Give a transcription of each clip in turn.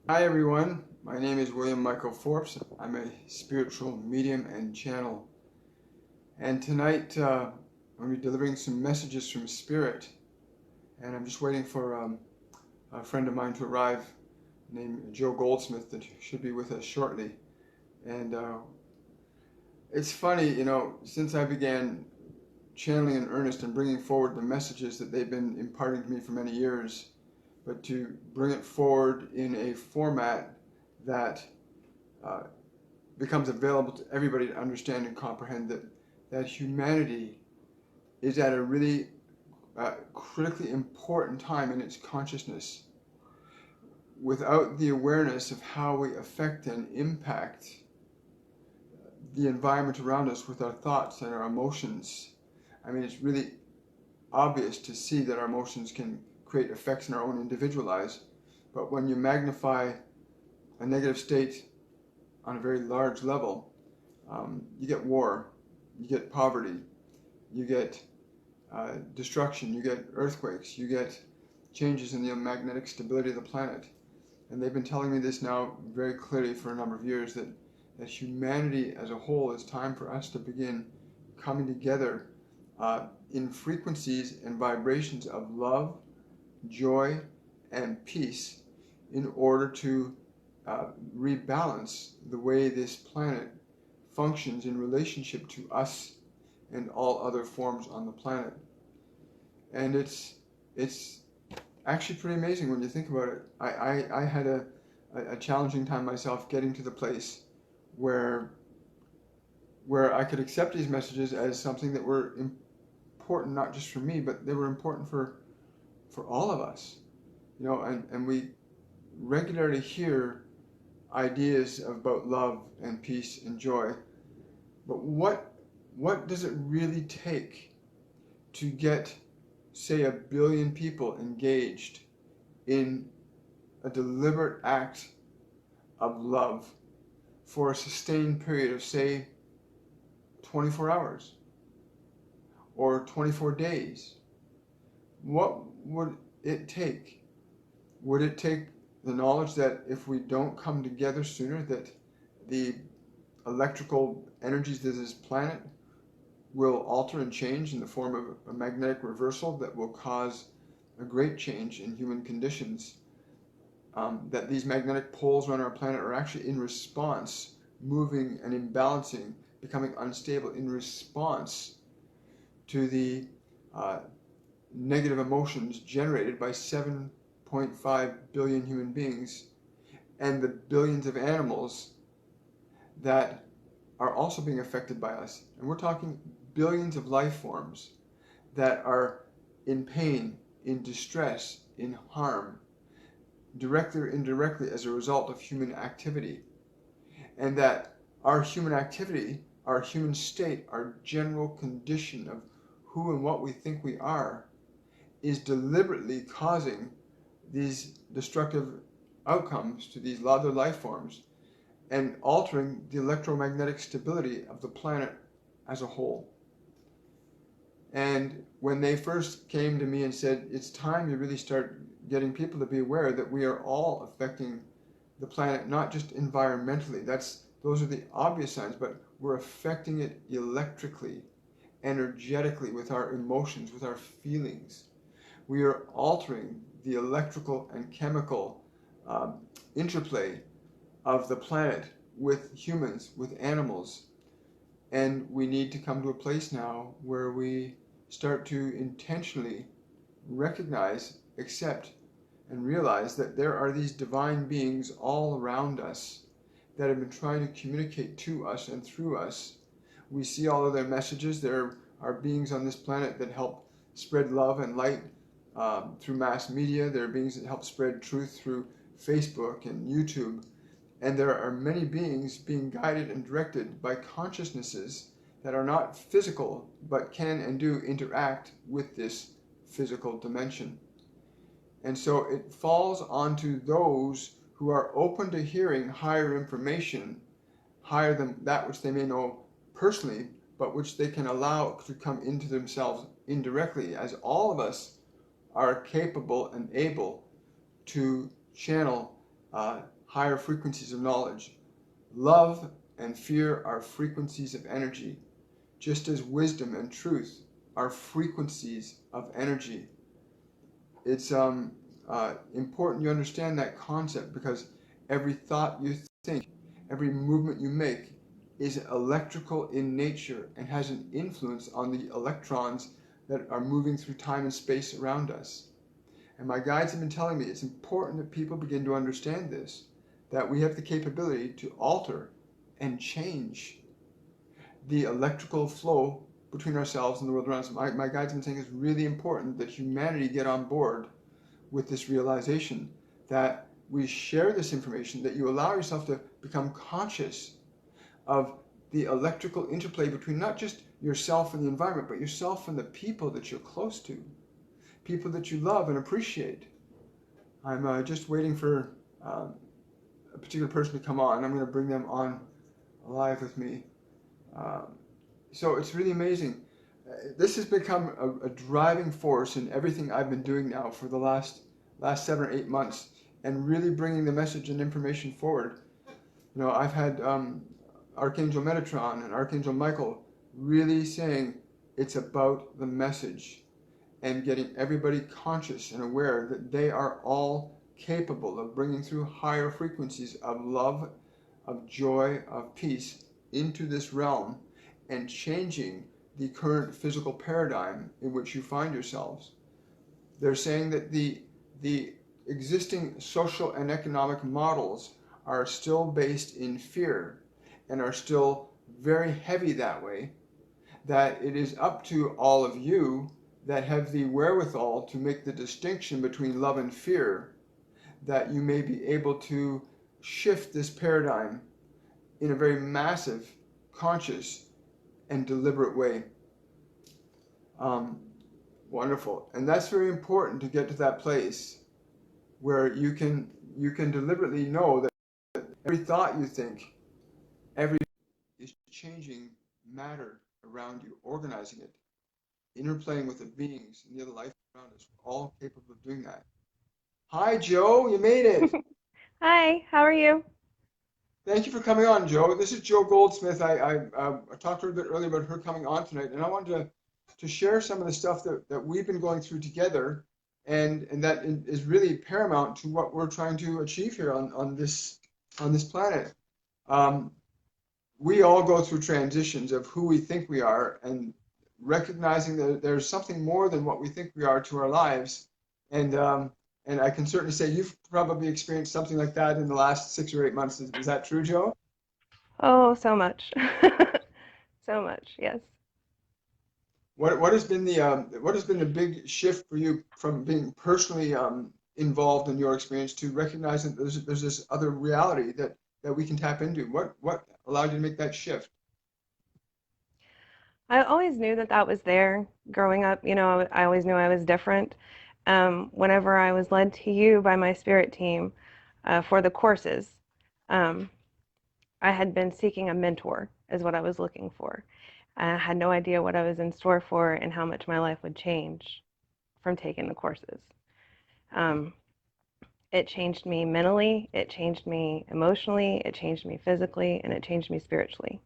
Hi everyone, my name is William Michael Forbes. I'm a spiritual medium and channel. And tonight I'm going to be delivering some messages from Spirit. And I'm just waiting for a friend of mine to arrive named Joe Goldsmith that should be with us shortly. And it's funny, since I began channeling in earnest and bringing forward the messages that they've been imparting to me for many years, but to bring it forward in a format that becomes available to everybody to understand and comprehend that humanity is at a really critically important time in its consciousness. Without the awareness of how we affect and impact the environment around us with our thoughts and our emotions, it's really obvious to see that our emotions can create effects in our own individual lives. But when you magnify a negative state on a very large level, you get war, you get poverty, you get destruction, you get earthquakes, you get changes in the magnetic stability of the planet. And they've been telling me this now very clearly for a number of years, that humanity as a whole, it's time for us to begin coming together in frequencies and vibrations of love, joy, and peace in order to rebalance the way this planet functions in relationship to us and all other forms on the planet. And it's actually pretty amazing when you think about it. I had a challenging time myself getting to the place where I could accept these messages as something that were important, not just for me, but they were important for all of us. And we regularly hear ideas about love and peace and joy, but what does it really take to get, say, 1 billion people engaged in a deliberate act of love for a sustained period of, say, 24 hours or 24 days? What would it take? Would it take the knowledge that if we don't come together sooner, that the electrical energies of this planet will alter and change in the form of a magnetic reversal that will cause a great change in human conditions? That these magnetic poles around our planet are actually in response, moving and imbalancing, becoming unstable in response to the negative emotions generated by 7.5 billion human beings and the billions of animals that are also being affected by us. And we're talking billions of life forms that are in pain, in distress, in harm, directly or indirectly as a result of human activity. And that our human activity, our human state, our general condition of who and what we think we are, is deliberately causing these destructive outcomes to these other life forms and altering the electromagnetic stability of the planet as a whole. And when they first came to me and said, it's time you really start getting people to be aware that we are all affecting the planet, not just environmentally, those are the obvious signs, but we're affecting it electrically, energetically, with our emotions, with our feelings. We are altering the electrical and chemical interplay of the planet with humans, with animals. And we need to come to a place now where we start to intentionally recognize, accept, and realize that there are these divine beings all around us that have been trying to communicate to us and through us. We see all of their messages. There are beings on this planet that help spread love and light through mass media. There are beings that help spread truth through Facebook and YouTube. And there are many beings being guided and directed by consciousnesses that are not physical, but can and do interact with this physical dimension. And so it falls onto those who are open to hearing higher information, higher than that which they may know personally, but which they can allow to come into themselves indirectly, as all of us are capable and able to channel higher frequencies of knowledge. Love and fear are frequencies of energy, just as wisdom and truth are frequencies of energy. It's important you understand that concept, because every thought you think, every movement you make is electrical in nature and has an influence on the electrons that are moving through time and space around us. And my guides have been telling me it's important that people begin to understand this, that we have the capability to alter and change the electrical flow between ourselves and the world around us. My guides have been saying it's really important that humanity get on board with this realization, that we share this information, that you allow yourself to become conscious of the electrical interplay between not just yourself and the environment, but yourself and the people that you're close to, people that you love and appreciate. I'm just waiting for a particular person to come on. I'm going to bring them on live with me. So it's really amazing. This has become a driving force in everything I've been doing now for the last 7 or 8 months, and really bringing the message and information forward. You know, I've had Archangel Metatron and Archangel Michael really saying it's about the message, and getting everybody conscious and aware that they are all capable of bringing through higher frequencies of love, of joy, of peace into this realm, and changing the current physical paradigm in which you find yourselves. They're saying that the existing social and economic models are still based in fear and are still very heavy that way, that it is up to all of you that have the wherewithal to make the distinction between love and fear, that you may be able to shift this paradigm in a very massive, conscious, and deliberate way. Wonderful. And that's very important to get to that place where you can deliberately know that every thought you think, every is changing matter around you, organizing it, interplaying with the beings and the other life around us. We're all capable of doing that. Hi, Joe. You made it. Hi, how are you? Thank you for coming on, Joe. This is Joe Goldsmith. I talked a little bit earlier about her coming on tonight, and I wanted to share some of the stuff that we've been going through together, and that is really paramount to what we're trying to achieve here on this planet. We all go through transitions of who we think we are, and recognizing that there's something more than what we think we are to our lives. And I can certainly say you've probably experienced something like that in the last 6 or 8 months. Is that true, Joe? Oh, so much. So much, yes. What has been the big shift for you from being personally involved in your experience to recognizing that there's this other reality that we can tap into? What allowed you to make that shift? I always knew that that was there growing up. I always knew I was different. Whenever I was led to you by my spirit team for the courses, um, I had been seeking a mentor, is what I was looking for. I had no idea what I was in store for and how much my life would change from taking the courses. Um, it changed me mentally, it changed me emotionally, it changed me physically, and it changed me spiritually.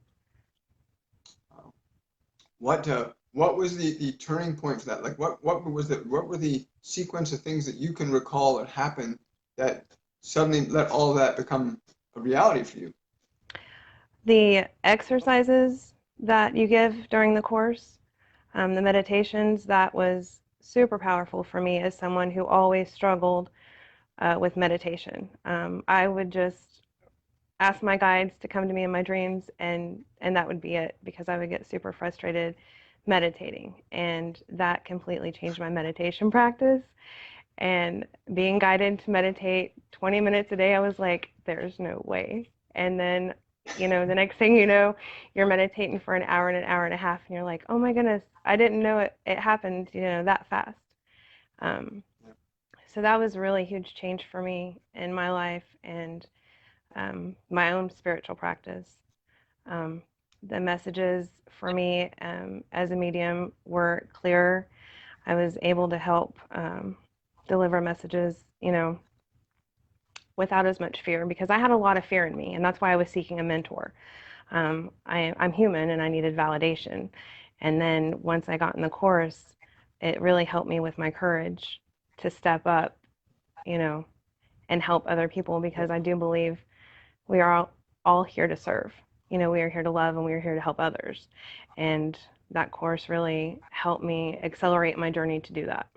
What was the turning point for that? Like what were the sequence of things that you can recall that happened that suddenly let all of that become a reality for you? The exercises that you give during the course, the meditations, that was super powerful for me as someone who always struggled with meditation. I would just ask my guides to come to me in my dreams, and that would be it, because I would get super frustrated meditating, and that completely changed my meditation practice. And being guided to meditate 20 minutes a day, I was like, there's no way. And then, the next thing you know, you're meditating for an hour and a half, and you're like, oh my goodness, I didn't know it happened, that fast. Um, so that was a really huge change for me in my life and my own spiritual practice. Um, the messages for me as a medium were clearer. I was able to help deliver messages, without as much fear, because I had a lot of fear in me, and that's why I was seeking a mentor. I'm human and I needed validation. And then once I got in the course, it really helped me with my courage to step up, you know, and help other people, because I do believe we are all here to serve. We are here to love and we are here to help others. And that course really helped me accelerate my journey to do that.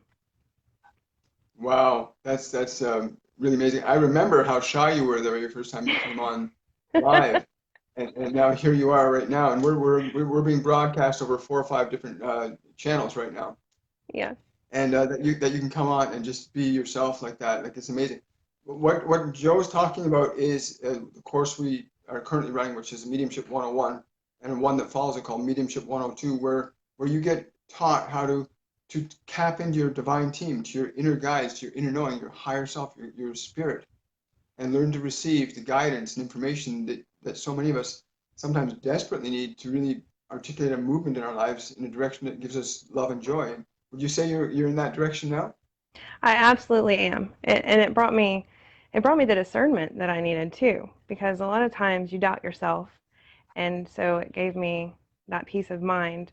Wow, that's really amazing. I remember how shy you were the very first time you came on live, and now here you are right now, and we're being broadcast over 4 or 5 different channels right now, Yeah. and that you can come on and just be yourself like that, like it's amazing. What Joe's talking about is the course we are currently running, which is Mediumship 101, and one that follows it called Mediumship 102, where you get taught how to tap into your divine team, to your inner guides, to your inner knowing, your higher self, your spirit, and learn to receive the guidance and information that so many of us sometimes desperately need to really articulate a movement in our lives in a direction that gives us love and joy. Would you say you're in that direction now? I absolutely am. And it brought me the discernment that I needed too, because a lot of times you doubt yourself. And so it gave me that peace of mind,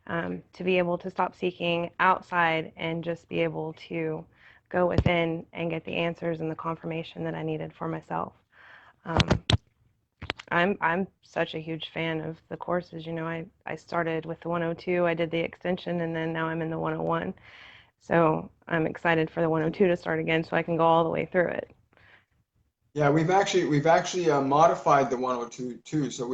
to be able to stop seeking outside and just be able to go within and get the answers and the confirmation that I needed for myself. Um, I'm such a huge fan of the courses. I started with the 102, I did the extension, and then now I'm in the 101. So I'm excited for the 102 to start again so I can go all the way through it. Yeah, we've actually modified the 102 too. So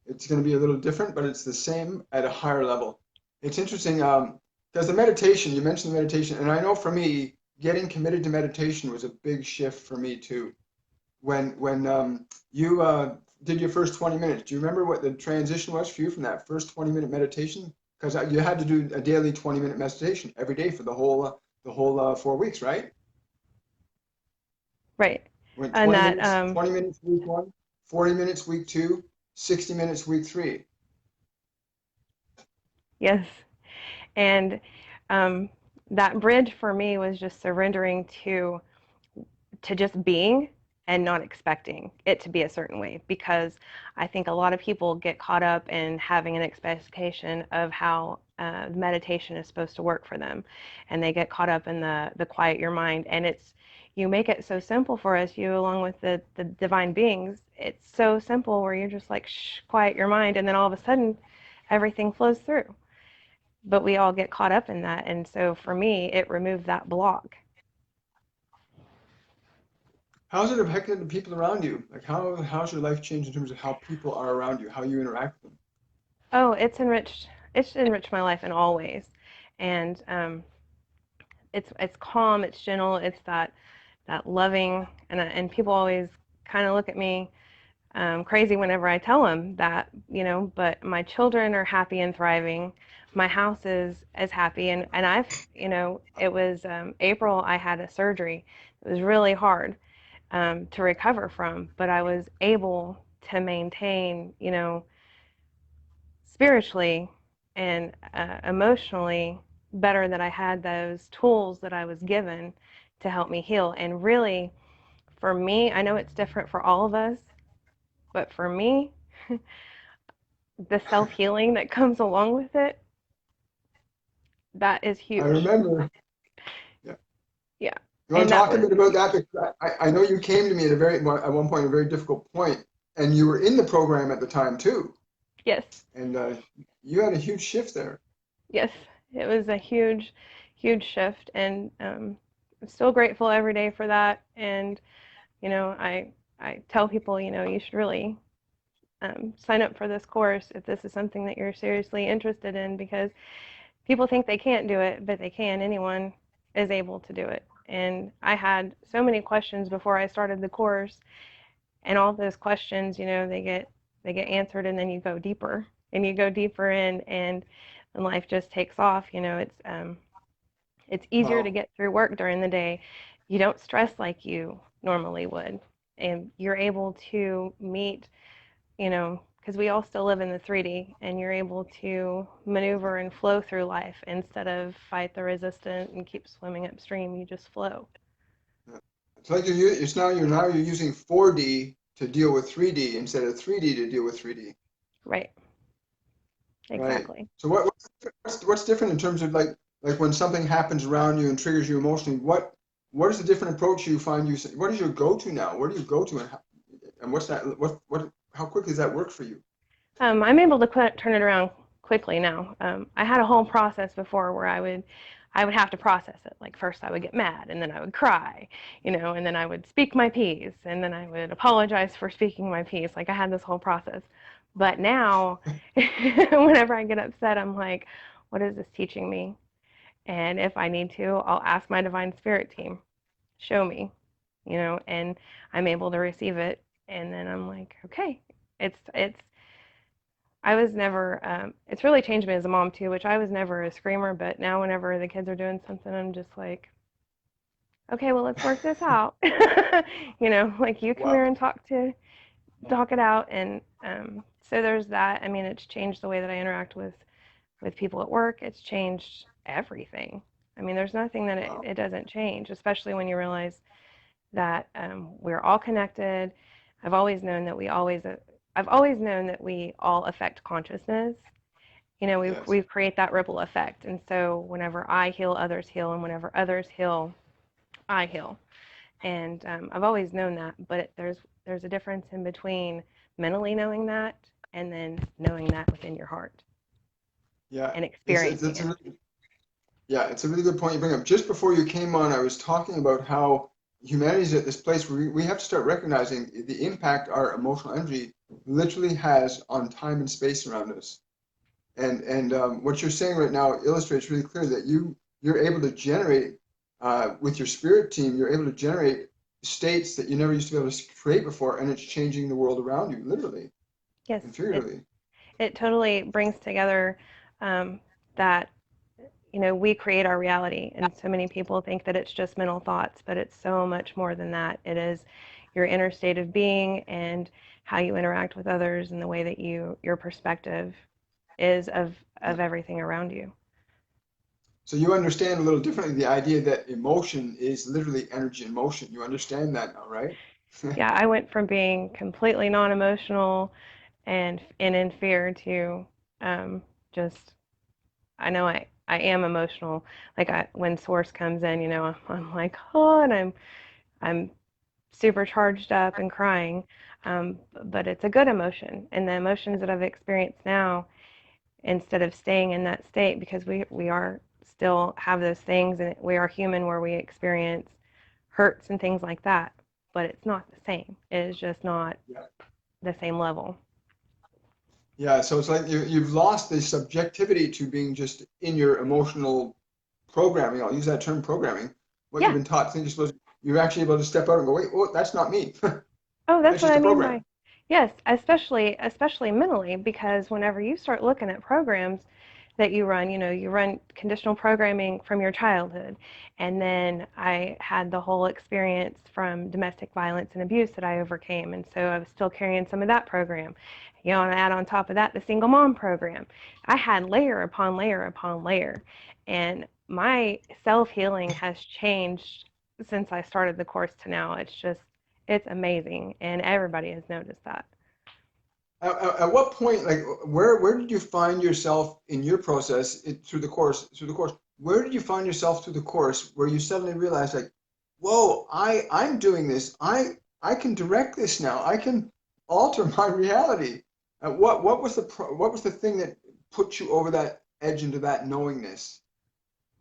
it's going to be a little different, but it's the same at a higher level. It's interesting because the meditation, you mentioned the meditation, and I know for me, getting committed to meditation was a big shift for me too. When you did your first 20 minutes, do you remember what the transition was for you from that first 20-minute meditation? Because you had to do a daily 20-minute meditation every day for the whole 4 weeks, right? Right. Went And 20 that, minutes, 20 minutes week one, 40 minutes week two, 60 minutes week three. yes. And um, that bridge for me was just surrendering to just being and not expecting it to be a certain way, because I think a lot of people get caught up in having an expectation of how meditation is supposed to work for them, and they get caught up in the quiet your mind. And you make it so simple for us, you along with the divine beings. It's so simple where you're just like, shh, quiet your mind, and then all of a sudden everything flows through. But we all get caught up in that, and so for me it removed that block. How's it affected the people around you? Like how's your life changed in terms of how people are around you, how you interact with them? Oh, it's enriched my life in all ways. And it's calm, it's gentle, it's that loving. And people always kind of look at me crazy whenever I tell them that, but my children are happy and thriving. My house is happy. And it was April, I had a surgery. It was really hard to recover from, but I was able to maintain, spiritually and emotionally better, that I had those tools that I was given to help me heal. And really, for me, I know it's different for all of us, but for me, the self healing that comes along with it, that is I huge. remember. Yeah. Yeah. You want And to that talk a was, bit about that? Because I know you came to me at one point, a very difficult point, and you were in the program at the time too, yes, and you had a huge shift there. yes, it was a huge, huge shift. And I'm still grateful every day for that. And, I tell people, you should really sign up for this course if this is something that you're seriously interested in, because people think they can't do it, but they can. Anyone is able to do it. And I had so many questions before I started the course, and all those questions, they get answered, and then you go deeper and you go deeper in, and life just takes off. It's easier to Wow. get through work during the day. You don't stress like you normally would, and you're able to meet, because we all still live in the 3D, and you're able to maneuver and flow through life instead of fight the resistance and keep swimming upstream. You just flow. It's like you're using 4D to deal with 3D instead of 3D to deal with 3D. Right. Right. Exactly. So what's different in terms of like when something happens around you and triggers you emotionally? What is the different approach you find what is your go-to now? Where do you go to and what's that? What how quickly does that work for you? I'm able to turn it around quickly now. I had a whole process before where I would have to process it. Like first I would get mad and then I would cry, and then I would speak my piece and then I would apologize for speaking my piece. Like I had this whole process. But now, whenever I get upset, I'm like, what is this teaching me? And if I need to, I'll ask my divine spirit team, show me, and I'm able to receive it. And then I'm like, okay, it's I was never, it's really changed me as a mom too, which I was never a screamer, but now whenever the kids are doing something, I'm just like, okay, well, let's work this out. Like you come Wow. here and talk it out. And so there's that. I mean, it's changed the way that I interact with people at work. It's changed everything. I mean, there's nothing that Wow. it doesn't change, especially when you realize that we're all connected. I've always known that I've always known that we all affect consciousness. We Yes. create that ripple effect, and so whenever I heal, others heal, and whenever others heal, I heal. And I've always known that, but there's a difference in between mentally knowing that and then knowing that within your heart Yeah. and It's experiencing a it. really, yeah, it's a really good point you bring up. Just before you came on, I was talking about how humanity's at this place where we have to start recognizing the impact our emotional energy literally has on time and space around us. And what you're saying right now illustrates really clear that you're able to generate with your spirit team. You're able to generate states that you never used to be able to create before, and it's changing the world around you, literally Yes, and it figuratively. it totally brings together um, that we create our reality, and so many people think that it's just mental thoughts, but it's so much more than that. It is your inner state of being and how you interact with others and the way that your perspective is of everything around you. So you understand a little differently the idea that emotion is literally energy in motion. You understand that now, right? Yeah, I went from being completely non-emotional and in fear to um, just I know I am emotional. Like when Source comes in, I'm like, oh, and I'm super charged up and crying. But it's a good emotion. And the emotions that I've experienced now, instead of staying in that state, because we are still have those things and we are human where we experience hurts and things like that. But it's not the same. It is just not Yeah. the same level. Yeah. So it's like you've lost the subjectivity to being just in your emotional programming. I'll use that term programming. What you've Yeah. been taught, think you're supposed to, you're actually able to step out and go, wait, oh, that's not me. Oh, that's That's what just I a mean program. by yes, especially mentally, because whenever you start looking at programs that you run, you run conditional programming from your childhood. And then I had the whole experience from domestic violence and abuse that I overcame. And so I was still carrying some of that program. And add on top of that the single mom program. I had layer upon layer upon layer. And my self-healing has changed since I started the course to now. It's amazing, and everybody has noticed that. At what point, like, where did you find yourself in your process through the course? Through the course, where did you find yourself through the course where you suddenly realized, like, whoa, I'm doing this. I can direct this now. I can alter my reality. What was what was the thing that put you over that edge into that knowingness?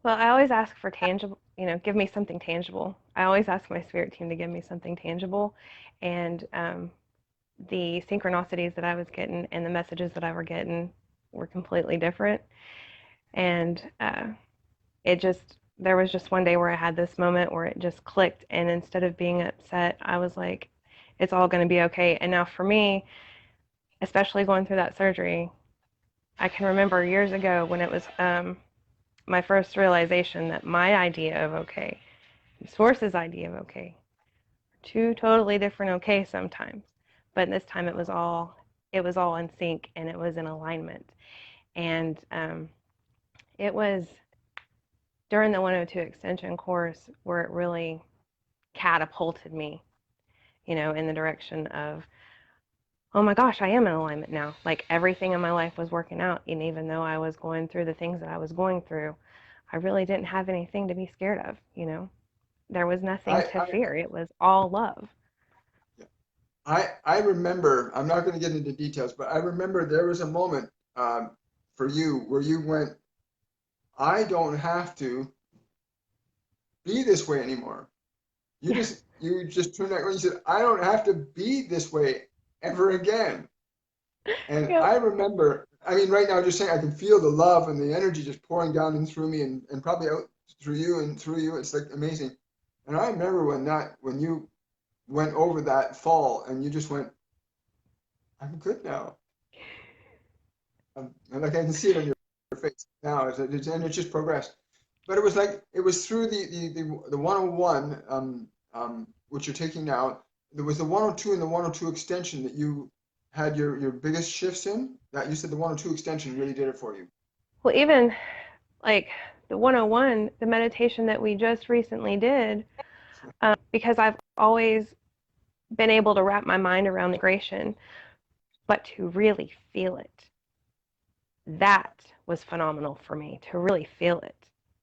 Well, I always ask for tangible, give me something tangible. I always ask my spirit team to give me something tangible, and the synchronicities that I was getting and the messages that I were getting were completely different. And there was just one day where I had this moment where it just clicked, and instead of being upset, I was like, it's all going to be okay. And now for me, especially going through that surgery, I can remember years ago when it was my first realization that my idea of okay, and Source's idea of okay, are two totally different okay sometimes. But this time it was all in sync and it was in alignment. And it was during the 102 extension course where it really catapulted me, in the direction of, oh my gosh, I am in alignment now. Like everything in my life was working out. And even though I was going through the things that I was going through, I really didn't have anything to be scared of. There was nothing I, to I, fear. It was all love. I remember, I'm not going to get into details, but I remember there was a moment for you where you went, I don't have to be this way anymore. Yeah. You just turned that when you said, I don't have to be this way ever again. And Yep. I remember, I mean, right now, just saying, I can feel the love and the energy just pouring down and through me and probably out through you and through you. It's like amazing. And I remember when you went over that fall and you just went, I'm good now. And like I can see it on your face now, and it's just progressed. But it was like it was through the 101, which you're taking now. There was the 102 and the 102 extension that you had your biggest shifts in. That you said the 102 extension really did it for you. Well, even like the 101, the meditation that we just recently did, because I've always been able to wrap my mind around the integration, but to really feel it, that was phenomenal for me to really feel it.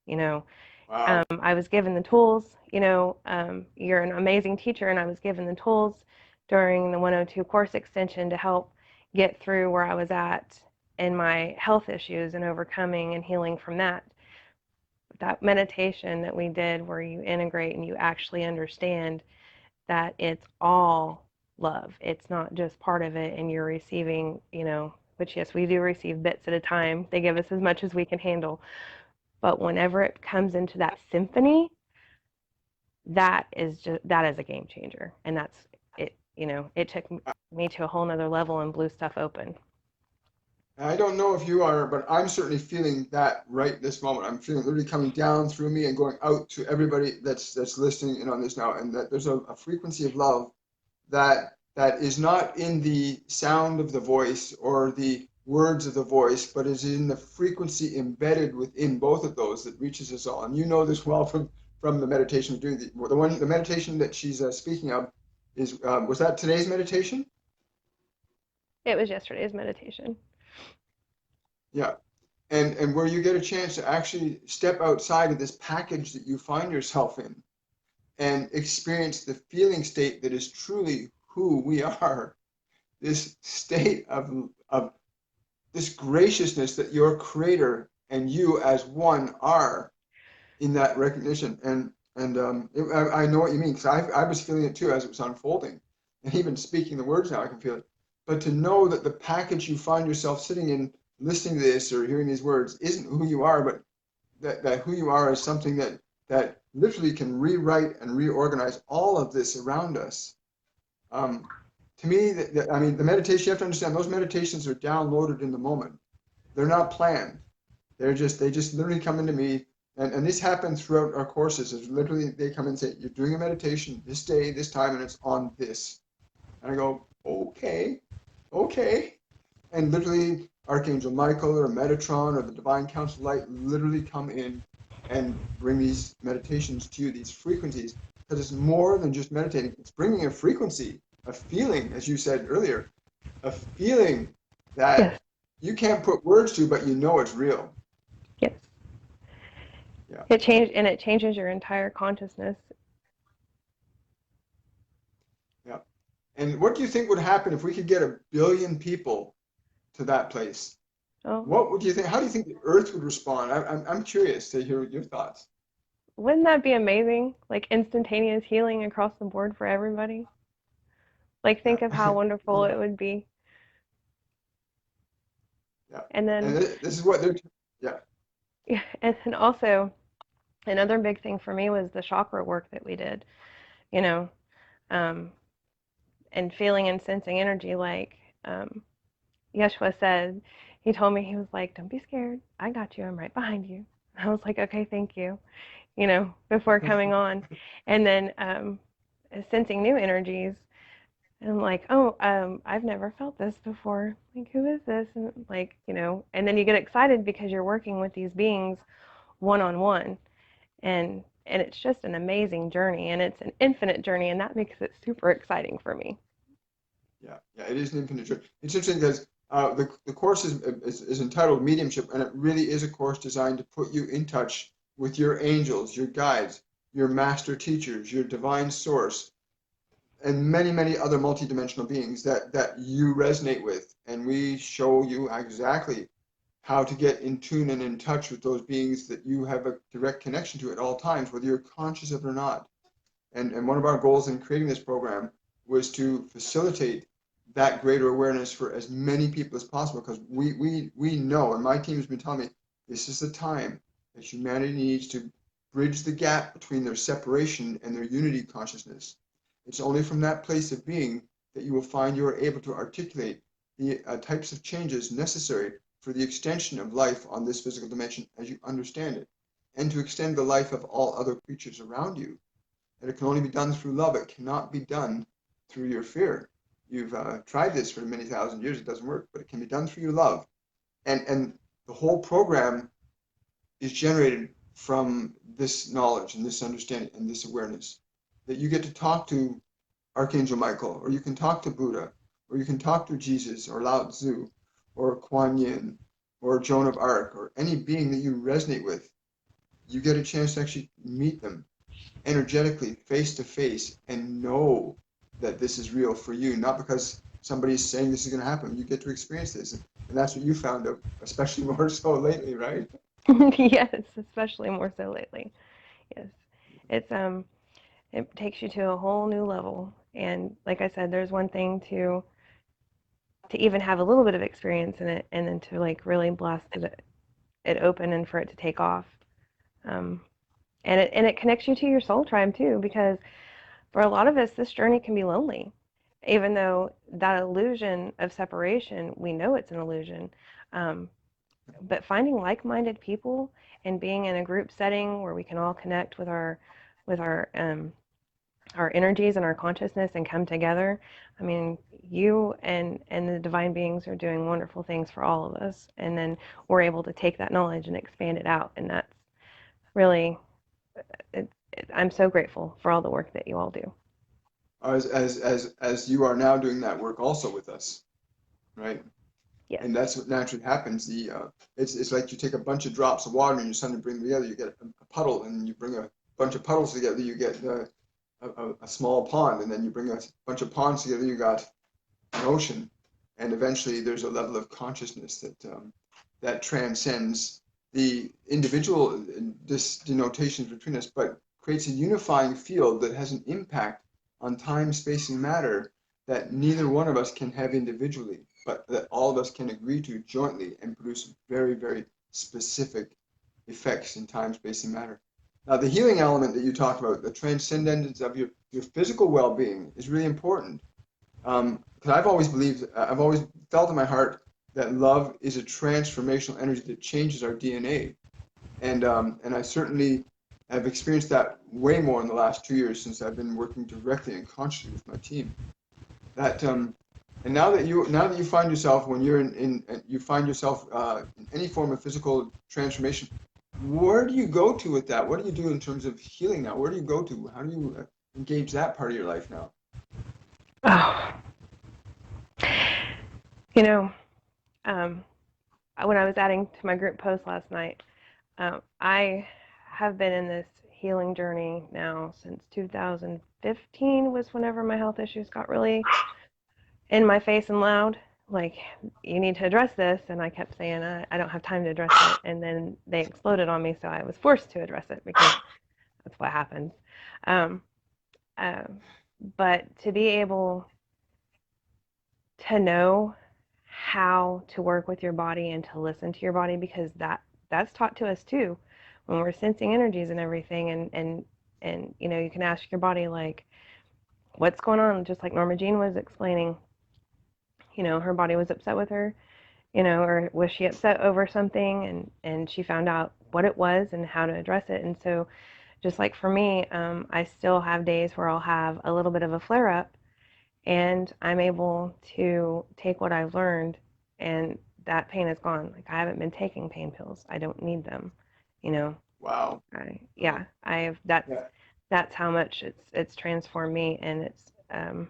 You know, Wow. I was given the tools. You're an amazing teacher, and I was given the tools during the 102 course extension to help get through where I was at in my health issues and overcoming and healing from that. That meditation that we did, where you integrate and you actually understand that it's all love. It's not just part of it and you're receiving, which yes, we do receive bits at a time. They give us as much as we can handle. But whenever it comes into that symphony, that is a game changer. And that's it, it took me to a whole nother level and blew stuff open. I don't know if you are, but I'm certainly feeling that right this moment. I'm feeling it literally coming down through me and going out to everybody that's listening in on this now, and that there's a frequency of love that is not in the sound of the voice or the words of the voice, but is in the frequency embedded within both of those that reaches us all. And you know this well from the meditation we're doing. The meditation that she's speaking of is was that today's meditation? It was yesterday's meditation. Yeah. And where you get a chance to actually step outside of this package that you find yourself in and experience the feeling state that is truly who we are, this state of this graciousness that your creator and you as one are in that recognition. I know what you mean because I was feeling it too as it was unfolding. And even speaking the words now, I can feel it. But to know that the package you find yourself sitting in, listening to this or hearing these words, isn't who you are, but that who you are is something that literally can rewrite and reorganize all of this around us. Um, to me, I mean, the meditation, you have to understand, those meditations are downloaded in the moment. They're not planned. They just literally come into me. And this happens throughout our courses. Is literally they come and say, you're doing a meditation this day, this time, and it's on this. And I go, okay, okay. And literally Archangel Michael or Metatron or the Divine Council Light literally come in and bring these meditations to you, these frequencies, because it's more than just meditating. It's bringing a frequency, a feeling, as you said earlier, a feeling that Yes. you can't put words to, but you know it's real. Yes. Yeah, It changes your entire consciousness. yeah. And what do you think would happen if we could get 1 billion people to that place? Oh, What would you think? How do you think the Earth would respond? I'm curious to hear your thoughts. wouldn't that be amazing? Like instantaneous healing across the board for everybody. Like Yeah, think of how wonderful it would be. yeah. And And then this is what they're. Yeah, yeah, and then also another big thing for me was the chakra work that we did, you know, um, and feeling and sensing energy. Like Yeshua said, he told me, he was like, "Don't be scared. I got you. I'm right behind you." I was like, "Okay, thank you," before coming on. And then sensing new energies. And I'm like, "Oh, I've never felt this before. Like, who is this?" And like, and then you get excited because you're working with these beings one on one. And and it's just an amazing journey, and it's an infinite journey, and that makes it super exciting for me. Yeah, yeah, it is an infinite journey. It's interesting because the course is entitled Mediumship, and it really is a course designed to put you in touch with your angels, your guides, your master teachers, your divine source, and many, many other multidimensional beings that you resonate with. And we show you exactly how to get in tune and in touch with those beings that you have a direct connection to at all times, whether you're conscious of it or not. And one of our goals in creating this program was to facilitate that greater awareness for as many people as possible, because we know, and my team has been telling me, this is the time that humanity needs to bridge the gap between their separation and their unity consciousness. It's only from that place of being that you will find you are able to articulate the types of changes necessary for the extension of life on this physical dimension as you understand it, and to extend the life of all other creatures around you. And it can only be done through love. It cannot be done through your fear. You've tried this for many thousand years. It doesn't work, but it can be done through your love. And the whole program is generated from this knowledge and this understanding and this awareness that you get to talk to Archangel Michael, or you can talk to Buddha, or you can talk to Jesus, or Lao Tzu, or Kuan Yin, or Joan of Arc, or any being that you resonate with. You get a chance to actually meet them energetically, face to face, and know that this is real for you, not because somebody's saying this is going to happen. You get to experience this. And that's what you found out, especially more so lately, right? Yes, especially more so lately. Yes. It's it takes you to a whole new level. And like I said, there's one thing to even have a little bit of experience in it, and then to like really blast it open and for it to take off. Um, and it connects you to your soul tribe too, because for a lot of us, this journey can be lonely. Even though that illusion of separation, we know it's an illusion. Um, but finding like-minded people and being in a group setting where we can all connect with our energies and our consciousness and come together. I mean, you and the divine beings are doing wonderful things for all of us, and then we're able to take that knowledge and expand it out, and that's really I'm so grateful for all the work that you all do. As you are now doing that work also with us, right? Yes. And that's what naturally happens. It's like you take a bunch of drops of water and you suddenly bring them together. You get a puddle, and you bring a bunch of puddles together. You get a small pond, and then you bring a bunch of ponds together. You got an ocean, and eventually there's a level of consciousness that transcends the individual denotations between us, but creates a unifying field that has an impact on time, space, and matter that neither one of us can have individually, but that all of us can agree to jointly and produce very, very specific effects in time, space, and matter. Now, the healing element that you talked about, the transcendence of your physical well-being, is really important. Because I've always believed, I've always felt in my heart that love is a transformational energy that changes our DNA. And I certainly have experienced that way more in the last 2 years since I've been working directly and consciously with my team. That and now that you find yourself when you're you find yourself in any form of physical transformation, where do you go to with that? What do you do in terms of healing now? Where do you go to? How do you engage that part of your life now? Oh, you know, um, when I was adding to my group post last night, I have been in this healing journey now since 2015 was whenever my health issues got really in my face and loud. Like, you need to address this, and I kept saying I don't have time to address it, and then they exploded on me, so I was forced to address it because that's what happens. Um, um, but to be able to know how to work with your body and to listen to your body, because that's taught to us too when we're sensing energies and everything, and you know, you can ask your body like what's going on, just like Norma Jean was explaining. You know, her body was upset with her, you know, or was she upset over something, and she found out what it was and how to address it. And so just like for me, I still have days where I'll have a little bit of a flare up, and I'm able to take what I've learned, and that pain is gone. Like, I haven't been taking pain pills. I don't need them, you know. Wow. Yeah, I've Yeah. that's how much it's transformed me, and it's No,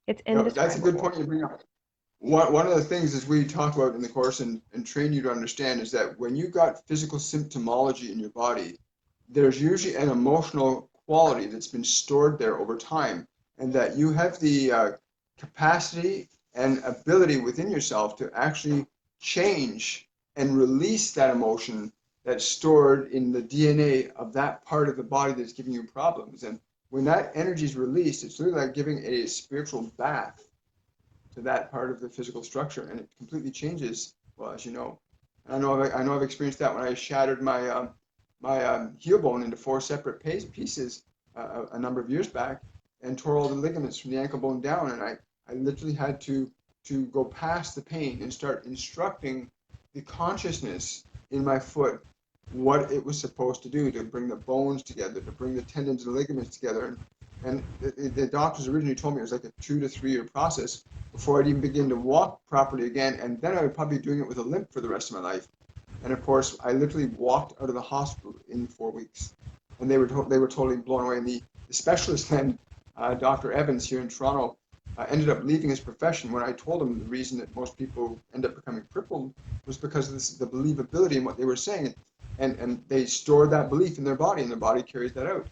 that's a good indescribable. point you bring up. One of the things is we talk about in the course and train you to understand is that when you got physical symptomology in your body, there's usually an emotional quality that's been stored there over time, and that you have the capacity and ability within yourself to actually change and release that emotion that's stored in the DNA of that part of the body that's giving you problems. And when that energy is released, it's really like giving a spiritual bath to that part of the physical structure, and it completely changes. Well, as you know, I know I've experienced that when I shattered my heel bone into four separate pieces a number of years back, and tore all the ligaments from the ankle bone down, and I literally had to go past the pain and start instructing the consciousness in my foot what it was supposed to do to bring the bones together, to bring the tendons and ligaments together. And the doctors originally told me it was like a 2 to 3 year process before I'd even begin to walk properly again. And then I would probably be doing it with a limp for the rest of my life. And of course, I literally walked out of the hospital in 4 weeks. And they were totally blown away. And the specialist then, Dr. Evans here in Toronto, ended up leaving his profession when I told him the reason that most people end up becoming crippled was because of the believability in what they were saying. And they store that belief in their body, and their body carries that out.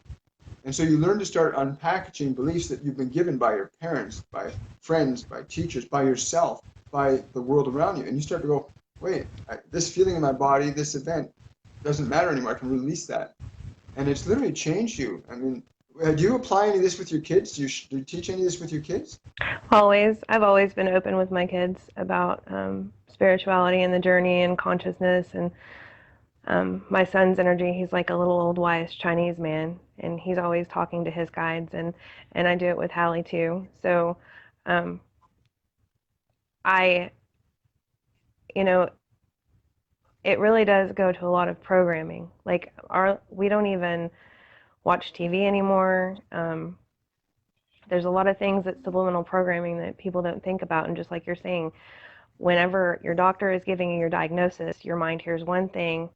And so you learn to start unpackaging beliefs that you've been given by your parents, by friends, by teachers, by yourself, by the world around you. And you start to go, wait, this feeling in my body, this event doesn't matter anymore. I can release that. And it's literally changed you. I mean, do you apply any of this with your kids? Do you teach any of this with your kids? I've always been open with my kids about spirituality and the journey and consciousness. And my son's energy, he's like a little old wise Chinese man, and he's always talking to his guides, and I do it with Hallie too. So um, I, you know, it really does go to a lot of programming. Like we don't even watch TV anymore. There's a lot of things that's subliminal programming that people don't think about, and just like you're saying, whenever your doctor is giving you your diagnosis, your mind hears one thing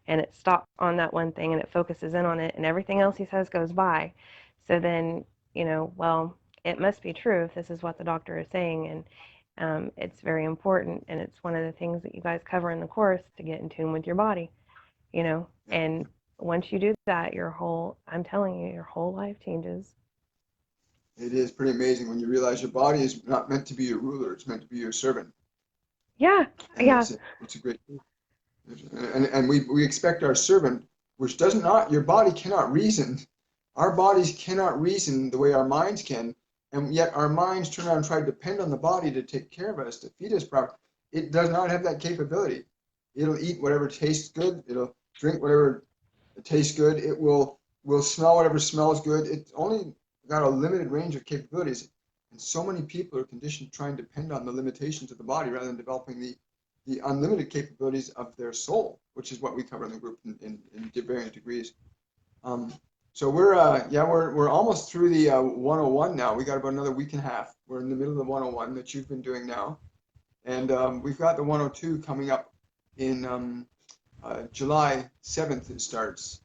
and it stops on that one thing and it focuses in on it, and everything else he says goes by. So then, well, it must be true if this is what the doctor is saying. And it's very important. And it's one of the things that you guys cover in the course to get in tune with your body, and once you do that, I'm telling you, your whole life changes. It is pretty amazing when you realize your body is not meant to be your ruler, it's meant to be your servant. Yeah, And yeah. it's a great thing. And we expect our servant, which does not, your body cannot reason. Our bodies cannot reason the way our minds can, and yet our minds turn around and try to depend on the body to take care of us, to feed us properly. It does not have that capability. It'll eat whatever tastes good. It'll drink whatever tastes good. It will smell whatever smells good. It's only got a limited range of capabilities, and so many people are conditioned to try and depend on the limitations of the body rather than developing the unlimited capabilities of their soul, which is what we cover in the group in varying degrees. Um, so we're almost through the 101 now. We got about another week and a half. We're in the middle of the 101 that you've been doing now, and we've got the 102 coming up in July 7th. It starts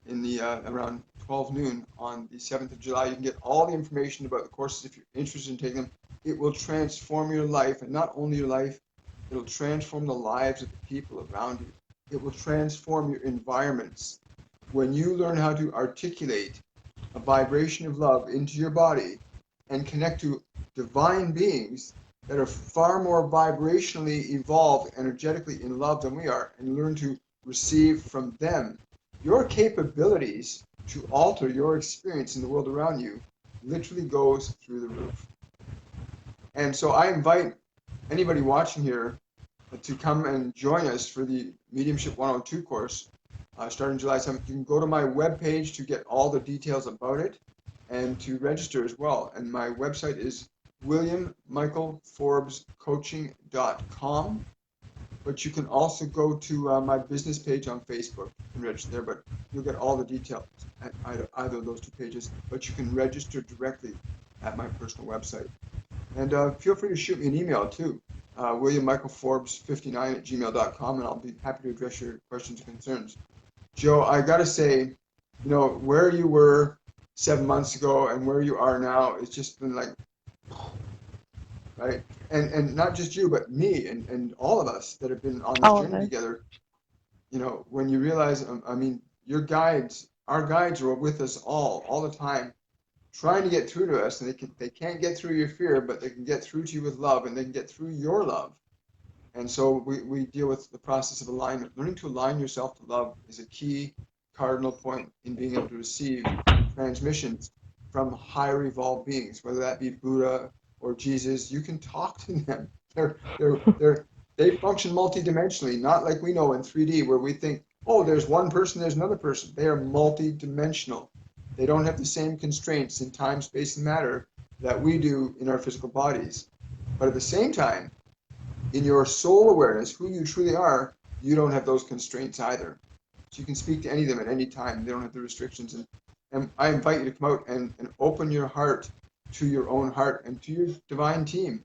in the around 12 noon on the 7th of July. You can get all the information about the courses if you're interested in taking them. It will transform your life, and not only your life, it'll transform the lives of the people around you. It will transform your environments. When you learn how to articulate a vibration of love into your body and connect to divine beings that are far more vibrationally evolved energetically in love than we are, and learn to receive from them, your capabilities to alter your experience in the world around you literally goes through the roof. And so I invite anybody watching here to come and join us for the Mediumship 102 course starting July 7th. You can go to my webpage to get all the details about it and to register as well. And my website is williammichaelforbescoaching.com. But you can also go to my business page on Facebook and register there. But you'll get all the details at either of those two pages. But you can register directly at my personal website. And feel free to shoot me an email too. WilliamMichaelForbes59@gmail.com, and I'll be happy to address your questions and concerns. Joe, I got to say, where you were 7 months ago and where you are now, it's just been like, right? And not just you, but me and all of us that have been on this All of journey us. together. When you realize, I mean, our guides are with us all the time, trying to get through to us, and they can't get through your fear, but they can get through to you with love, and they can get through your love. And so we deal with the process of alignment. Learning to align yourself to love is a key cardinal point in being able to receive transmissions from higher evolved beings, whether that be Buddha or Jesus. You can talk to them. They function multidimensionally, not like we know in 3D where we think, oh, there's one person, there's another person. They are multidimensional. They don't have the same constraints in time, space, and matter that we do in our physical bodies. But at the same time, in your soul awareness, who you truly are, you don't have those constraints either. So you can speak to any of them at any time. They don't have the restrictions. And I invite you to come out and open your heart to your own heart and to your divine team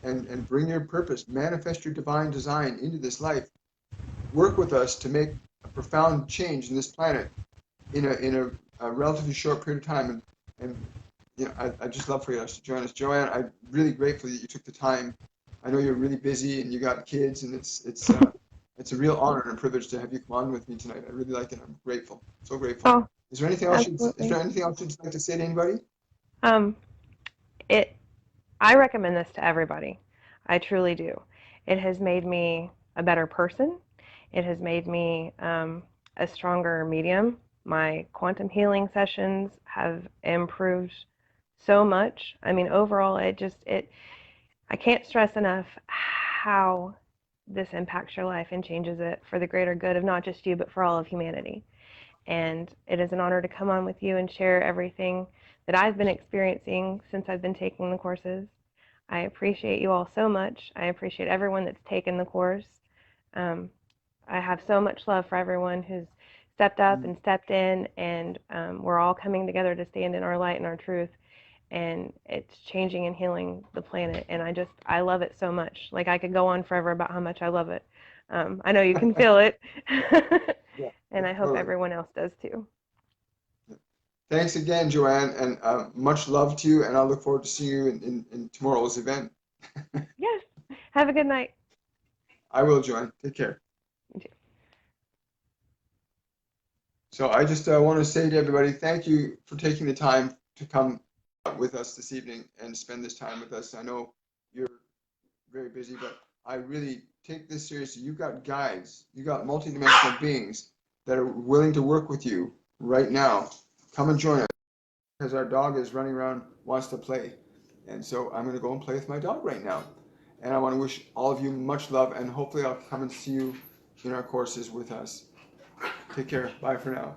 and bring your purpose, manifest your divine design into this life. Work with us to make a profound change in this planet in a relatively short period of time. And I'd just love for you to join us. Joanne, I'm really grateful that you took the time. I know you're really busy and you got kids, and it's a real honor and a privilege to have you come on with me tonight. I really like it. I'm grateful, so grateful. Oh, Is there anything else absolutely. you'd like to say to anybody? Um, it. I recommend this to everybody. I truly do. It has made me a better person. It has made me a stronger medium. My quantum healing sessions have improved so much. I mean, overall, I can't stress enough how this impacts your life and changes it for the greater good of not just you, but for all of humanity. And it is an honor to come on with you and share everything that I've been experiencing since I've been taking the courses. I appreciate you all so much. I appreciate everyone that's taken the course. Um, I have so much love for everyone who's stepped up and stepped in, and we're all coming together to stand in our light and our truth. And it's changing and healing the planet. And I love it so much. Like, I could go on forever about how much I love it. I know you can feel it. Yeah, And I hope totally. everyone else does too. Thanks again, Joanne, and much love to you. And I look forward to seeing you in tomorrow's event. Yes. Have a good night. I will, Joanne. Take care. So I just want to say to everybody, thank you for taking the time to come with us this evening and spend this time with us. I know you're very busy, but I really take this seriously. You've got guides, you've got multidimensional beings that are willing to work with you right now. Come and join us, because our dog is running around, wants to play. And so I'm going to go and play with my dog right now. And I want to wish all of you much love, and hopefully I'll come and see you in our courses with us. Take care. Bye for now.